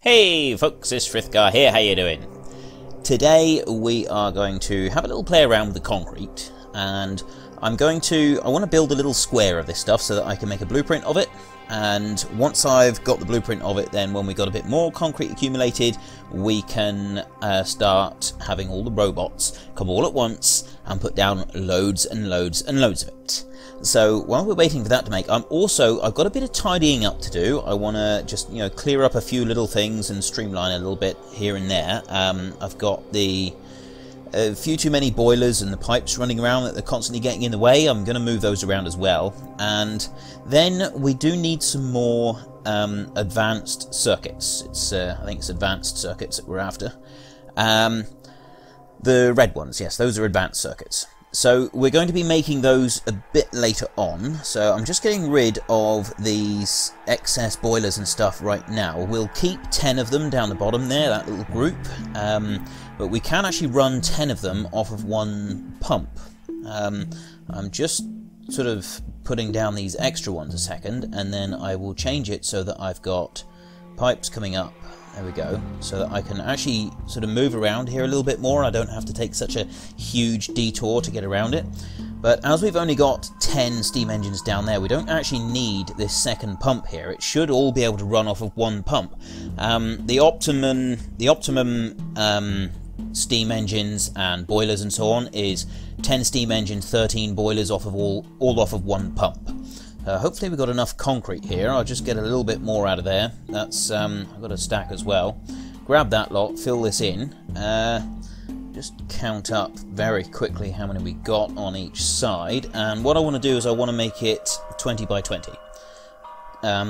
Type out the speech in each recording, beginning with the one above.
Hey folks, it's Frithgar here, how you doing? Today we are going to have a little play around with the concrete, and I want to build a little square of this stuff so that I can make a blueprint of it. And once I've got the blueprint of it, then when we got a bit more concrete accumulated, we can start having all the robots come all at once and put down loads and loads and loads of it. So while we're waiting for that to make, I've got a bit of tidying up to do. I want to just clear up a few little things and streamline a little bit here and there. I've got a few too many boilers and the pipes running around that they're constantly getting in the way. I'm going to move those around as well. And then we do need some more advanced circuits. I think it's advanced circuits that we're after. The red ones, yes, those are advanced circuits. So we're going to be making those a bit later on. So I'm just getting rid of these excess boilers and stuff right now. We'll keep 10 of them down the bottom there, that little group. But we can actually run 10 of them off of one pump. I'm just sort of putting down these extra ones a second, and then I will change it so that I've got pipes coming up. There we go, so that I can actually sort of move around here a little bit more. I don't have to take such a huge detour to get around it. But as we've only got 10 steam engines down there, we don't actually need this second pump here. It should all be able to run off of one pump. The optimum steam engines and boilers and so on is 10 steam engines, 13 boilers off of all off of one pump. Hopefully we've got enough concrete here. I'll just get a little bit more out of there. That's I've got a stack as well. Grab that lot, fill this in. Just count up very quickly how many we got on each side. And what I want to do is I want to make it 20 by 20.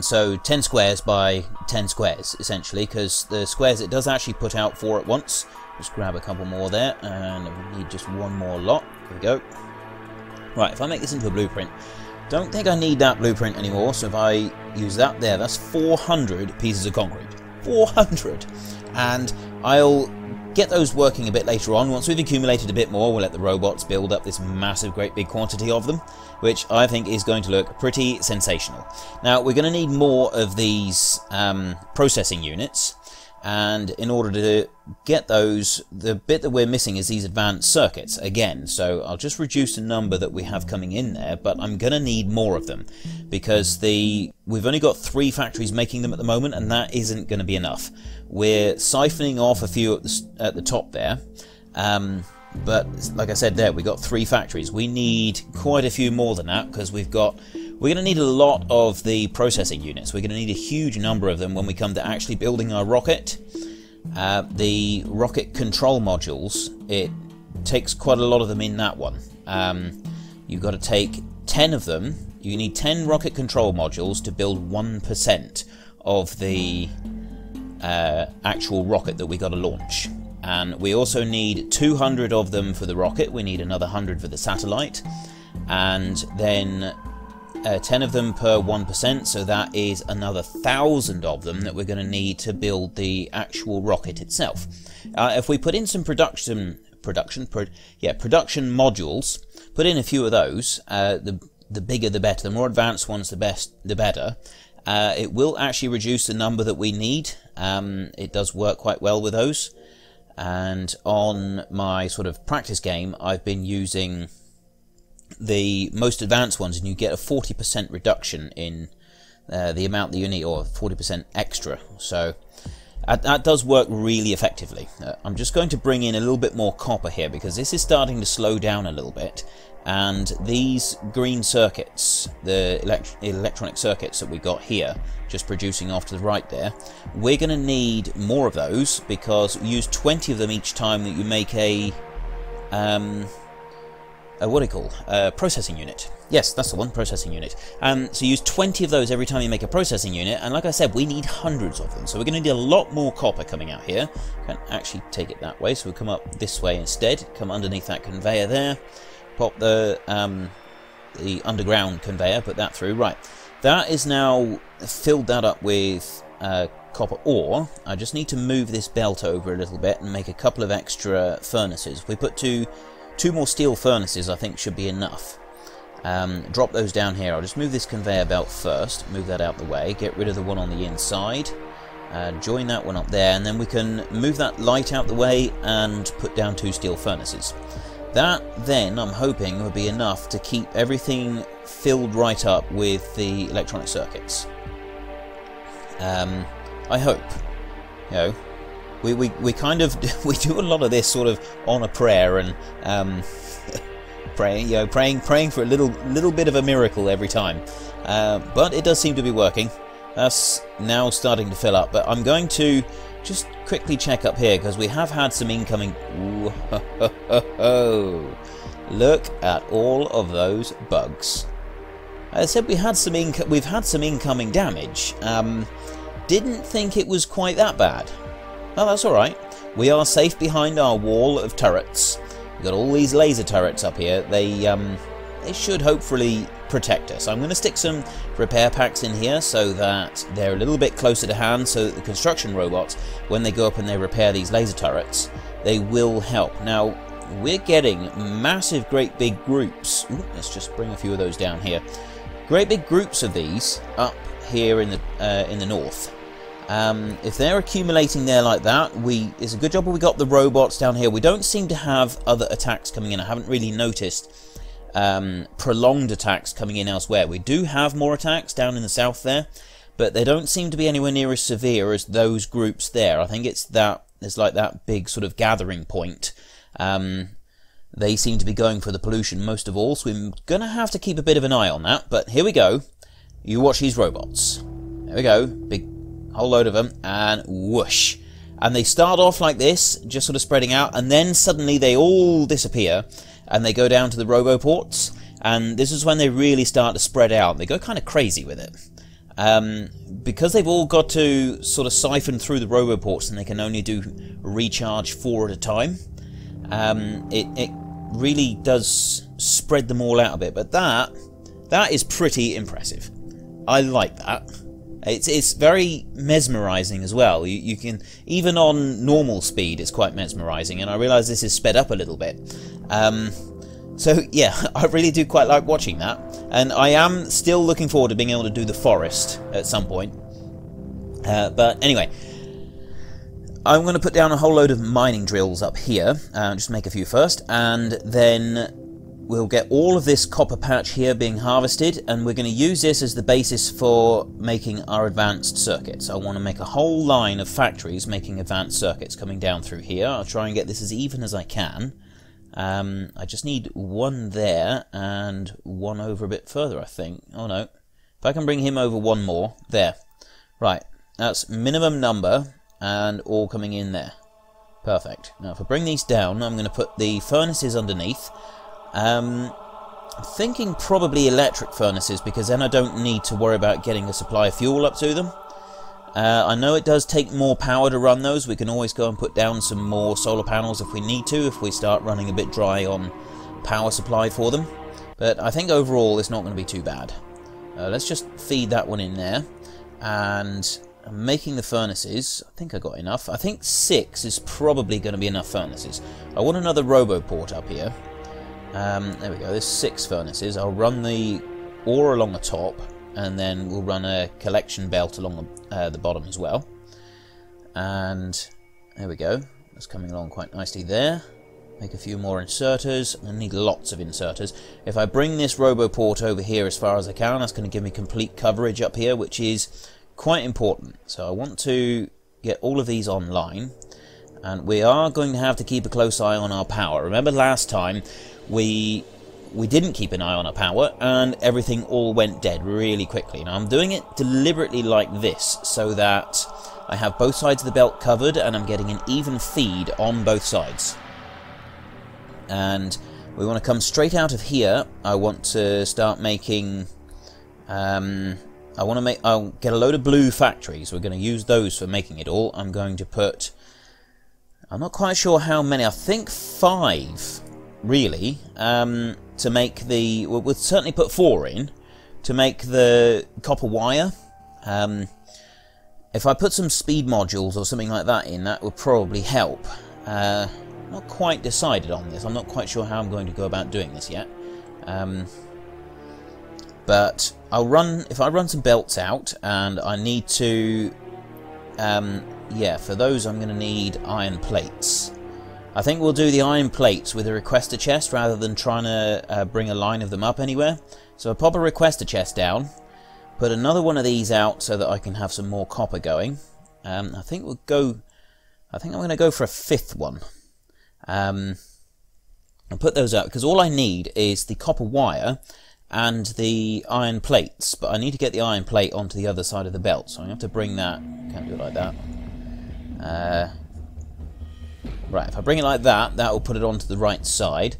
So 10 squares by 10 squares, essentially, because the squares it does actually put out 4 at once. Just grab a couple more there, and we need just one more lot. There we go. Right, if I make this into a blueprint, don't think I need that blueprint anymore, so if I use that there, that's 400 pieces of concrete. 400! And I'll get those working a bit later on. Once we've accumulated a bit more, we'll let the robots build up this massive, great big quantity of them, which I think is going to look pretty sensational. Now, we're going to need more of these processing units, and in order to get those, the bit that we're missing is these advanced circuits again. So I'll just reduce the number that we have coming in there, but I'm going to need more of them because we've only got 3 factories making them at the moment, and that isn't going to be enough. We're siphoning off a few at the top there, but like I said there, we've got 3 factories. We need quite a few more than that because we're going to need a lot of the processing units. We're going to need a huge number of them when we come to actually building our rocket. The rocket control modules, it takes quite a lot of them in that one. You've got to take 10 of them. You need 10 rocket control modules to build 1% of the actual rocket that we got to launch. And we also need 200 of them for the rocket. We need another 100 for the satellite. And then 10 of them per 1%, so that is another 1,000 of them that we're going to need to build the actual rocket itself. If we put in some production modules, put in a few of those, the bigger the better, the more advanced ones the better. It will actually reduce the number that we need. It does work quite well with those. And on my sort of practice game, I've been using the most advanced ones, and you get a 40% reduction in the amount that you need, or 40% extra. So that does work really effectively. I'm just going to bring in a little bit more copper here because this is starting to slow down a little bit, and these green circuits, the electronic circuits that we got here just producing off to the right there, we're going to need more of those because you use 20 of them each time that you make a processing unit. Yes, that's the one, processing unit. So use 20 of those every time you make a processing unit, and like I said, we need hundreds of them, so we're going to need a lot more copper coming out here. Can't actually take it that way, so we'll come up this way instead, come underneath that conveyor there, pop the underground conveyor, put that through. Right, that is now filled that up with copper ore. I just need to move this belt over a little bit and make a couple of extra furnaces. If we put two more steel furnaces, I think should be enough. Drop those down here. I'll just move this conveyor belt first, move that out the way, get rid of the one on the inside, Join that one up there, and then we can move that light out the way and put down 2 steel furnaces. That then, I'm hoping, will be enough to keep everything filled right up with the electronic circuits. I hope. You know, we kind of we do a lot of this sort of on a prayer and praying for a little bit of a miracle every time. But it does seem to be working. That's now starting to fill up, but I'm going to just quickly check up here because we have had some incoming. Whoa. Look at all of those bugs. I said we've had some incoming damage. Didn't think it was quite that bad. Well, that's all right. We are safe behind our wall of turrets. We've got all these laser turrets up here. They should hopefully protect us. I'm going to stick some repair packs in here so that they're a little bit closer to hand, so that the construction robots, when they go up and they repair these laser turrets, they will help. Now, we're getting massive, great big groups. Ooh, let's just bring a few of those down here. Great big groups of these up here in the north. If they're accumulating there like that, it's a good job we got the robots down here. We don't seem to have other attacks coming in. I haven't really noticed prolonged attacks coming in elsewhere. We do have more attacks down in the south there, but they don't seem to be anywhere near as severe as those groups there. I think it's like that big sort of gathering point. They seem to be going for the pollution most of all, so we're going to have to keep a bit of an eye on that. But here we go. You watch these robots. There we go. Big whole load of them, and whoosh. And they start off like this, just sort of spreading out, and then suddenly they all disappear, and they go down to the roboports, and this is when they really start to spread out. They go kind of crazy with it. Because they've all got to sort of siphon through the roboports, and they can only do recharge 4 at a time, it really does spread them all out a bit. But that is pretty impressive. I like that. It's very mesmerizing as well. You can, even on normal speed, it's quite mesmerizing, and I realise this is sped up a little bit. So yeah, I really do quite like watching that, and I am still looking forward to being able to do the forest at some point. But anyway, I'm going to put down a whole load of mining drills up here, just make a few first, and then we'll get all of this copper patch here being harvested, and we're going to use this as the basis for making our advanced circuits. I want to make a whole line of factories making advanced circuits coming down through here. I'll try and get this as even as I can. I just need one there and one over a bit further, I think. Oh no. If I can bring him over one more. There. Right. That's minimum number and all coming in there. Perfect. Now if I bring these down, I'm going to put the furnaces underneath. I'm thinking probably electric furnaces, because then I don't need to worry about getting a supply of fuel up to them. I know it does take more power to run those. We can always go and put down some more solar panels if we need to, if we start running a bit dry on power supply for them. But I think overall it's not going to be too bad. Let's just feed that one in there. And I'm making the furnaces. I think I got enough. I think 6 is probably going to be enough furnaces. I want another roboport up here. There we go, there's 6 furnaces. I'll run the ore along the top, and then we'll run a collection belt along the bottom as well. And there we go, that's coming along quite nicely there. Make a few more inserters. I need lots of inserters. If I bring this roboport over here as far as I can, that's going to give me complete coverage up here, which is quite important. So I want to get all of these online, and we are going to have to keep a close eye on our power. Remember last time we didn't keep an eye on our power, and everything all went dead really quickly. Now I'm doing it deliberately like this, so that I have both sides of the belt covered, and I'm getting an even feed on both sides. And we want to come straight out of here. I want to start making... I'll get a load of blue factories. We're going to use those for making it all. I'm going to put... I'm not quite sure how many. I think 5... really, to make the... We'll certainly put 4 in, to make the copper wire. If I put some speed modules or something like that in, that would probably help. Not quite decided on this. I'm not quite sure how I'm going to go about doing this yet. But I'll run... If I run some belts out, and I need to yeah, for those I'm going to need iron plates. I think we'll do the iron plates with a requester chest rather than trying to bring a line of them up anywhere. So I'll pop a requester chest down, put another one of these out so that I can have some more copper going. I think I'm going to go for a fifth one. And put those out because all I need is the copper wire and the iron plates, but I need to get the iron plate onto the other side of the belt, so I have to bring that. Can't do it like that. Right, if I bring it like that, that will put it onto the right side.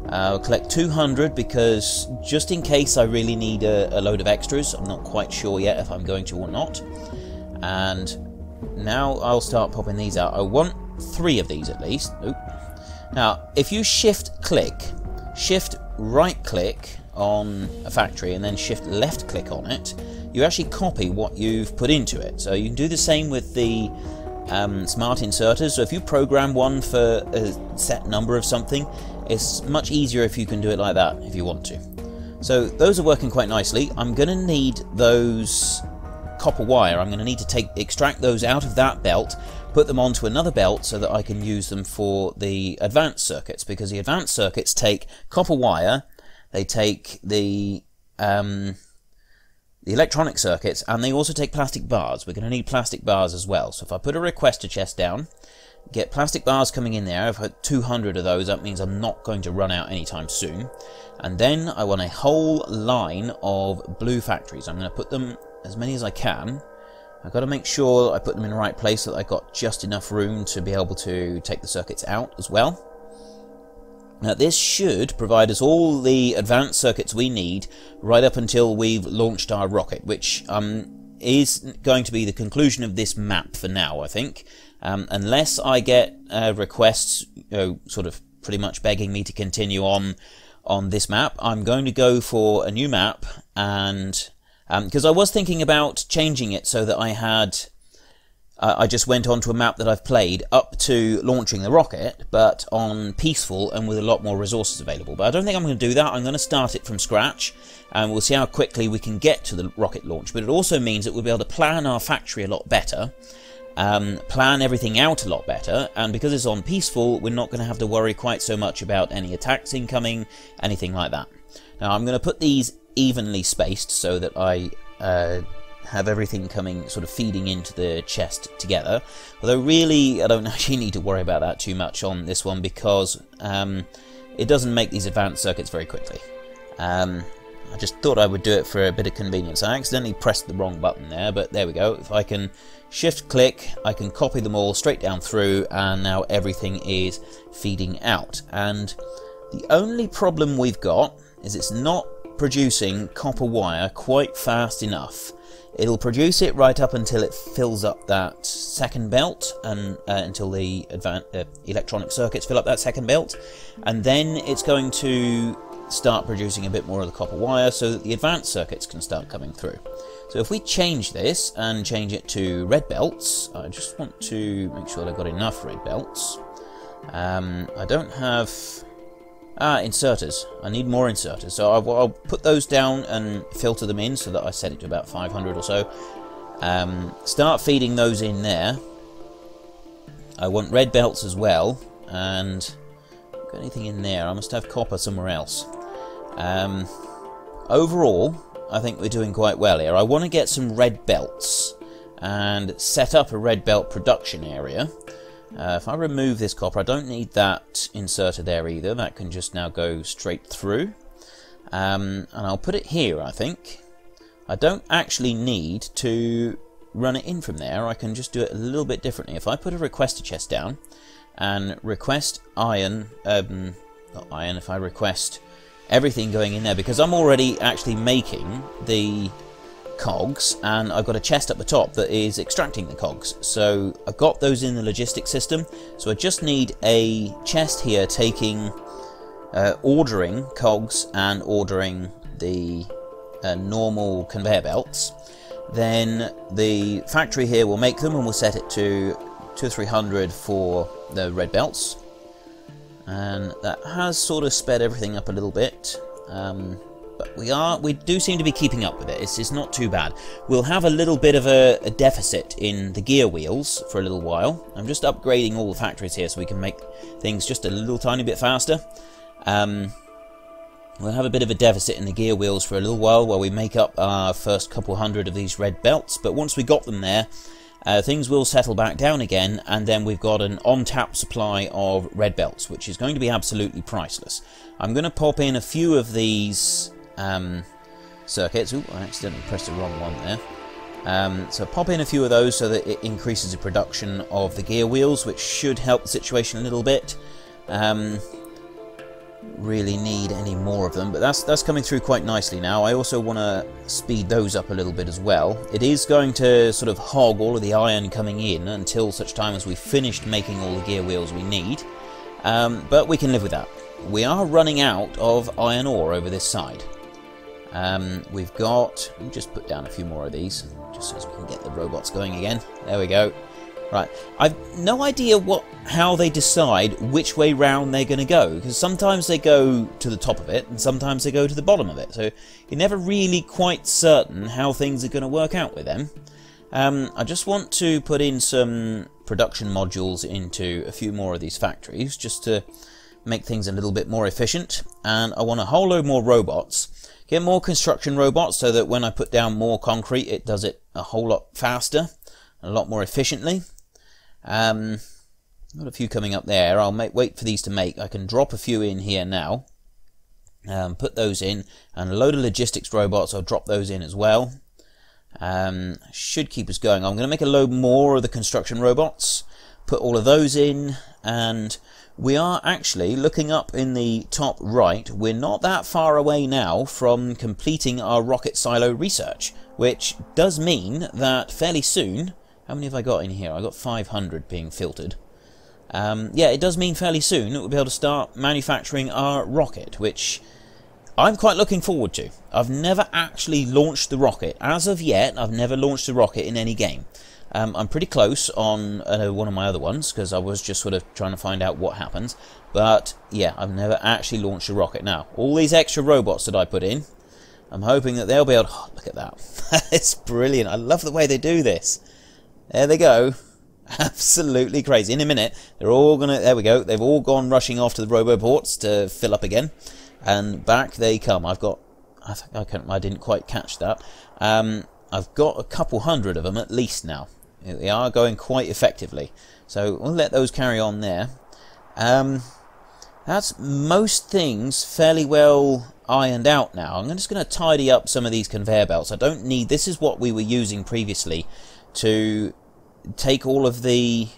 I'll collect 200 because just in case I really need a load of extras. I'm not quite sure yet if I'm going to or not. And now I'll start popping these out. I want 3 of these at least. Oop. Now, if you shift right click on a factory and then shift left click on it, you actually copy what you've put into it. So you can do the same with the smart inserters. So if you program one for a set number of something, it's much easier if you can do it like that if you want to. So those are working quite nicely. I'm going to need those copper wire. I'm going to need to extract those out of that belt, put them onto another belt so that I can use them for the advanced circuits, because the advanced circuits take copper wire, they take the electronic circuits, and they also take plastic bars. We're going to need plastic bars as well. So if I put a requester chest down, get plastic bars coming in there, I've got 200 of those, that means I'm not going to run out anytime soon. And then I want a whole line of blue factories. I'm going to put them as many as I can. I've got to make sure I put them in the right place so that I've got just enough room to be able to take the circuits out as well. Now this should provide us all the advanced circuits we need right up until we've launched our rocket, which is going to be the conclusion of this map for now, I think. Unless I get requests, sort of pretty much begging me to continue on this map, I'm going to go for a new map, and because I was thinking about changing it so that I just went onto a map that I've played up to launching the rocket, but on peaceful and with a lot more resources available. But I don't think I'm going to do that. I'm going to start it from scratch, and we'll see how quickly we can get to the rocket launch. But it also means that we'll be able to plan our factory a lot better, plan everything out a lot better, and because it's on peaceful, we're not going to have to worry quite so much about any attacks incoming, anything like that. Now I'm going to put these evenly spaced so that I have everything coming, sort of feeding into the chest together. Although really I don't actually need to worry about that too much on this one, because it doesn't make these advanced circuits very quickly. I just thought I would do it for a bit of convenience. I accidentally pressed the wrong button there, but there we go. If I can shift click, I can copy them all straight down through, and now everything is feeding out. And the only problem we've got is it's not producing copper wire quite fast enough. It'll produce it right up until it fills up that second belt, and until the electronic circuits fill up that second belt, and then it's going to start producing a bit more of the copper wire so that the advanced circuits can start coming through. So if we change this and change it to red belts, I just want to make sure I've got enough red belts. I don't have inserters. I need more inserters, so I'll put those down and filter them in so that I set it to about 500 or so. Start feeding those in there. I want red belts as well, and got anything in there? I must have copper somewhere else. Overall, I think we're doing quite well here. I want to get some red belts and set up a red belt production area. If I remove this copper, I don't need that inserter there either. That can just now go straight through. And I'll put it here, I think. I don't actually need to run it in from there. I can just do it a little bit differently. If I put a requester chest down and request iron, not iron, if I request everything going in there, because I'm already actually making the cogs, and I've got a chest up the top that is extracting the cogs, so I've got those in the logistics system. So I just need a chest here taking ordering cogs and ordering the normal conveyor belts. Then the factory here will make them, and we'll set it to 200 or 300 for the red belts, and that has sort of sped everything up a little bit. But we do seem to be keeping up with it. It's not too bad. We'll have a little bit of a deficit in the gear wheels for a little while. I'm just upgrading all the factories here so we can make things just a little tiny bit faster. We'll have a bit of a deficit in the gear wheels for a little while we make up our first couple hundred of these red belts. But once we got them there, things will settle back down again, and then we've got an on-tap supply of red belts, which is going to be absolutely priceless. I'm going to pop in a few of these circuits. Ooh, I accidentally pressed the wrong one there. So pop in a few of those so that it increases the production of the gear wheels, which should help the situation a little bit. Really need any more of them, but that's coming through quite nicely now. I also want to speed those up a little bit as well. It is going to sort of hog all of the iron coming in until such time as we've finished making all the gear wheels we need, but we can live with that. We are running out of iron ore over this side. We've got... Let me just put down a few more of these, just so as we can get the robots going again. There we go. Right, I've no idea how they decide which way round they're going to go, because sometimes they go to the top of it, and sometimes they go to the bottom of it, so you're never really quite certain how things are going to work out with them. I just want to put in some production modules into a few more of these factories, just to make things a little bit more efficient, and I want a whole load more robots. Get more construction robots so that when I put down more concrete, it does it a whole lot faster, and a lot more efficiently. Got a few coming up there. I'll wait for these to make. I can drop a few in here now. Put those in, and a load of logistics robots. I'll drop those in as well. Should keep us going. I'm going to make a load more of the construction robots. Put all of those in, and we are actually looking up in the top right. We're not that far away now from completing our rocket silo research, which does mean that fairly soon. How many have I got in here? I got 500 being filtered. Yeah, it does mean fairly soon that we'll be able to start manufacturing our rocket, which I'm quite looking forward to. I've never actually launched the rocket. As of yet, I've never launched the rocket in any game. I'm pretty close on one of my other ones, because I was just sort of trying to find out what happens. But yeah, I've never actually launched a rocket. Now, all these extra robots that I put in, I'm hoping that they'll be able to... Oh, look at that. It's brilliant. I love the way they do this. There they go. Absolutely crazy. In a minute, they're all gonna... There we go. They've all gone rushing off to the roboports to fill up again. And back they come. I've got... I didn't quite catch that. I've got a couple hundred of them at least now. They are going quite effectively. So we'll let those carry on there. That's most things fairly well ironed out now. I'm just going to tidy up some of these conveyor belts. I don't need... This is what we were using previously to take all of the...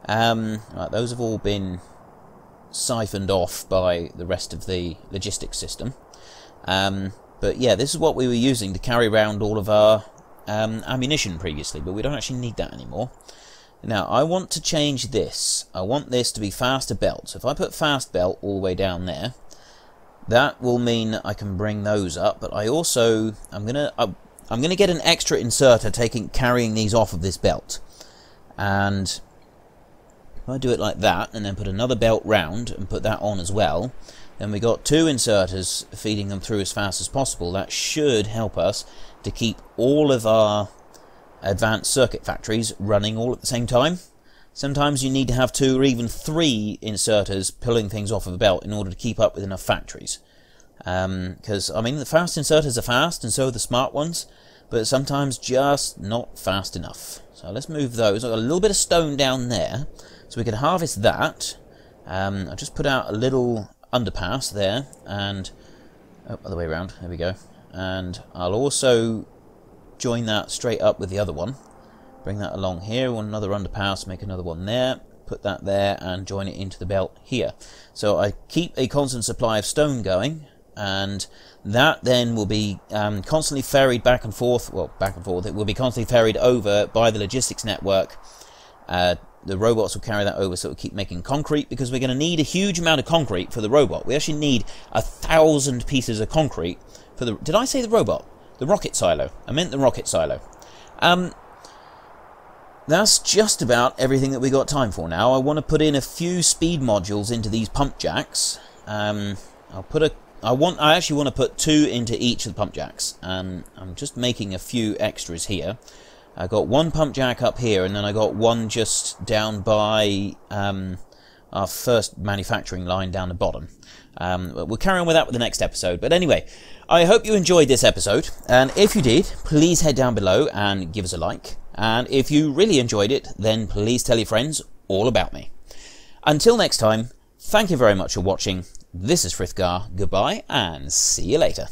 right, those have all been siphoned off by the rest of the logistics system. But yeah, this is what we were using to carry around all of our ammunition previously, but we don't actually need that anymore. Now, I want to change this. I want this to be faster belt. So if I put fast belt all the way down there, that will mean I can bring those up, but I also... I'm gonna get an extra inserter carrying these off of this belt. And if I do it like that, and then put another belt round and put that on as well, then we got two inserters feeding them through as fast as possible. That should help us to keep all of our advanced circuit factories running all at the same time. Sometimes you need to have 2 or even 3 inserters pulling things off of a belt in order to keep up with enough factories. Because, I mean, the fast inserters are fast, and so are the smart ones, but sometimes just not fast enough. So let's move those. I've got a little bit of stone down there, so we can harvest that. I'll just put out a little underpass there, and... oh, other way around. There we go. And I'll also join that straight up with the other one. Bring that along here. Want another underpass, make another one there. Put that there and join it into the belt here. So I keep a constant supply of stone going, and that then will be constantly ferried back and forth. Well, back and forth. It will be constantly ferried over by the logistics network. The robots will carry that over, so it'll keep making concrete, because we're going to need a huge amount of concrete for the robot. We actually need 1,000 pieces of concrete for the... Did I say the robot? The rocket silo. I meant the rocket silo. That's just about everything that we got time for now. I want to put in a few speed modules into these pump jacks. I'll put I actually want to put 2 into each of the pump jacks, and I'm just making a few extras here. I got 1 pump jack up here, and then I got 1 just down by our first manufacturing line down the bottom. We'll carry on with that with the next episode. But anyway, I hope you enjoyed this episode, and if you did, please head down below and give us a like. And if you really enjoyed it, then please tell your friends all about me. Until next time, thank you very much for watching. This is Frithgar. Goodbye, and see you later.